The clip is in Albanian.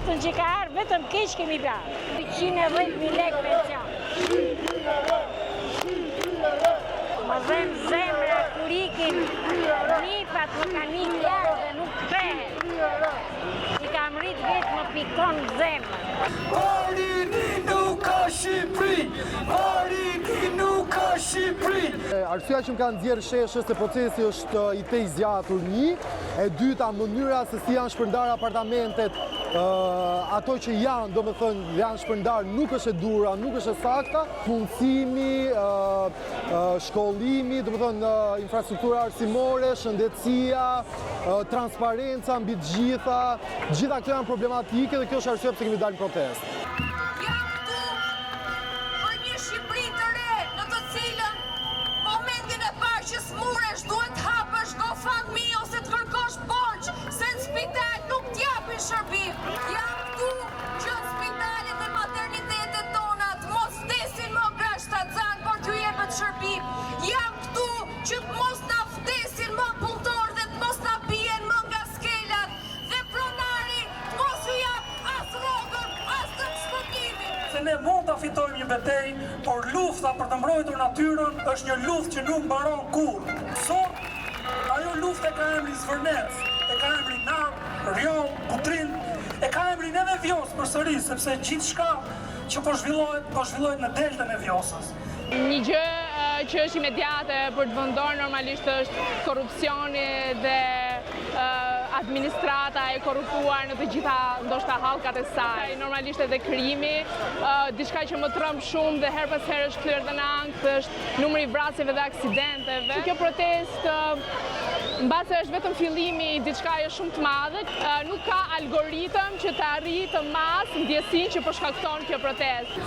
vetëm që ka arë, vetëm keq kemi bërë. 110.000 lekë pension. Më dhem zemra, kurikin, nipat më ka një larë dhe nuk kthehet. I kam rrit vetë më pikon zemra. Marini nuk ka Shqipëri! Marini nuk ka Shqipëri! Arsyeja që më kanë nxjerrë sheshë se procesi është i tej zgjatur një, e dyta mënyra se si janë shpërndar apartamentet, ato që janë, domethënë janë shpërndar nuk është e dura, nuk është e sakta, punësimi, shkollimi, domethënë infrastruktura arsimore, shëndetësia, transparenca mbi të gjitha këto janë problematike dhe kjo është arsye pse kemi dalë në protestë. Jam këtu për një Shqipëri të re, në të cilën momentin e parë që smuresh duhet të hapësh GoFundMe ose të kërkosh borxh, se në spital nuk t'japin shërbim. Jam këtu që në spitalet dhe maternitetet tona të mos vdesin më grashta zanë, por t'ju jepet shërbim. Jam këtu që të mos na vdesin më punëtor dhe të mos na bien më nga skelat dhe pronari të mos ju jap as rrogën, as të shpëtimin. Se ne mund ta fitojmë një betejë, por lufta për të mbrojtur natyrën është një luftë që nuk mbaron kurrë. Sot ajo luftë ka emrin Zvërnec, e ka emrin Nar, Rion, Kutrin, e ka emrin edhe Vjos përsëri, sepse gjithçka që po zhvillohet në deltën e Vjosës. Një gjë që është imediate për të vendosur normalisht është korrupsioni dhe administrata e korruptuar në të gjitha ndoshta hallkat e saj. Normalisht edhe krimi, diçka që më tremb shumë dhe her pas here është kthyer dhe në ankth është numri i vrasjeve dhe aksidenteve. Kjo protestë mbase është vetëm fillimi i diçkaje shumë të madhe, nuk ka algoritëm që të arrijë të mas ndjesinë që po shkakton kjo protestë.